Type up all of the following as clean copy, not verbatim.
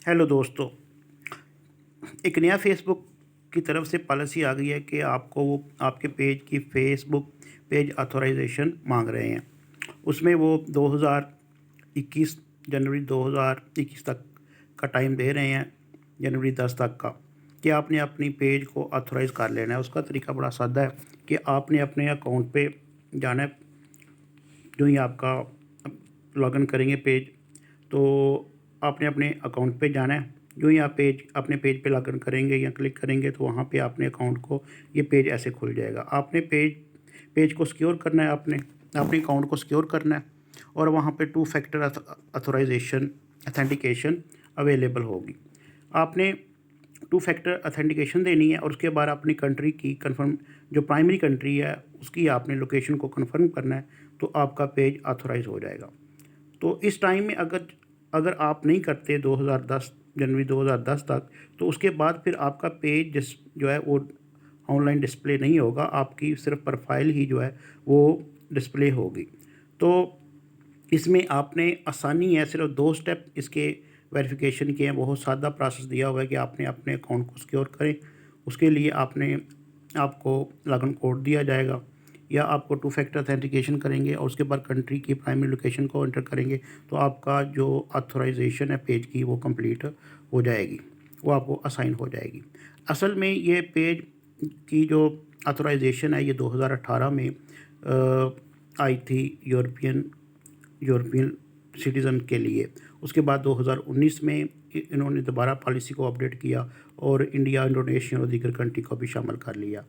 Hello दोस्तों, एक नया फेसबुक की तरफ से पॉलिसी आ गई है कि आपको वो आपके पेज की फेसबुक पेज ऑथराइजेशन मांग रहे हैं। उसमें वो 2021 जनवरी 2021 तक का टाइम दे रहे हैं, जनवरी 10 तक का, कि आपने अपनी पेज को ऑथराइज़ कर लेना है। उसका तरीका बड़ा सादा है कि आपने अपने अकाउंट पे जाना है। जो ही आपका लॉगिन करेंगे पेज, तो आपने अपने अकाउंट पे जाना है। जो ही आप अपने पेज पे लॉगिन करेंगे या क्लिक करेंगे, तो वहाँ पे अपने अकाउंट को ये पेज ऐसे खुल जाएगा। आपने पेज को सिक्योर करना है, आपने अपने अकाउंट को सिक्योर करना है, और वहाँ पे 2 फैक्टर ऑथराइजेशन अथेंटिकेशन अवेलेबल होगी। आपने 2 फैक्टर अथेंटिकेशन देनी है, और उसके बाद अपनी कंट्री की कन्फर्म, जो प्राइमरी कंट्री है उसकी आपने लोकेशन को कन्फर्म करना है, तो आपका पेज ऑथराइज़ हो जाएगा। तो इस टाइम में अगर आप नहीं करते 2010 जनवरी 2010 तक, तो उसके बाद फिर आपका पेज जो है वो ऑनलाइन डिस्प्ले नहीं होगा। आपकी सिर्फ प्रोफाइल ही जो है वो डिस्प्ले होगी। तो इसमें आपने आसानी है, सिर्फ 2 स्टेप इसके वेरिफिकेशन के हैं। बहुत सादा प्रोसेस दिया हुआ है कि आपने अपने अकाउंट को सिक्योर करें। उसके लिए आपको लॉगिन कोड दिया जाएगा, या आपको 2 फैक्टर ऑथेंटिकेशन करेंगे और उसके बाद कंट्री की प्राइमरी लोकेशन को एंटर करेंगे, तो आपका जो ऑथराइजेशन है पेज की वो कंप्लीट हो जाएगी, वो आपको असाइन हो जाएगी। असल में ये पेज की जो ऑथराइजेशन है ये 2018 में आई थी यूरोपियन सिटीज़न के लिए। उसके बाद 2019 में इन्होंने दोबारा पॉलिसी को अपडेट किया और इंडिया, इंडोनेशिया और दीगर कंट्री को भी शामिल कर लिया।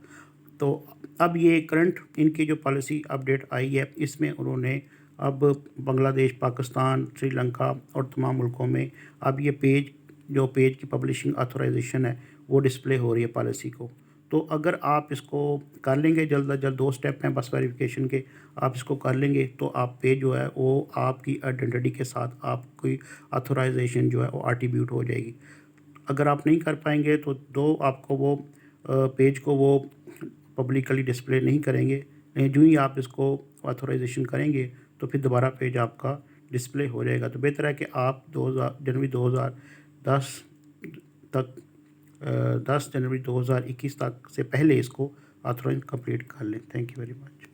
तो अब ये करंट इनकी जो पॉलिसी अपडेट आई है, इसमें उन्होंने अब बांग्लादेश, पाकिस्तान, श्रीलंका और तमाम मुल्कों में अब ये पेज की पब्लिशिंग ऑथराइजेशन है वो डिस्प्ले हो रही है पॉलिसी को। तो अगर आप इसको कर लेंगे जल्द अज जल्द, 2 स्टेप हैं बस वेरिफिकेशन के, आप इसको कर लेंगे तो आप पेज जो है वो आपकी आइडेंटिटी के साथ आपकी ऑथराइजेशन जो है वो एट्रीब्यूट हो जाएगी। अगर आप नहीं कर पाएंगे तो आपको वो पेज को वो पब्लिकली डिस्प्ले नहीं करेंगे। नहीं, जो ही आप इसको ऑथराइजेशन करेंगे तो फिर दोबारा पेज आपका डिस्प्ले हो जाएगा। तो बेहतर है कि आप 2010 तक 10 जनवरी 2021 तक से पहले इसको ऑथराइज कंप्लीट कर लें। Thank you very much.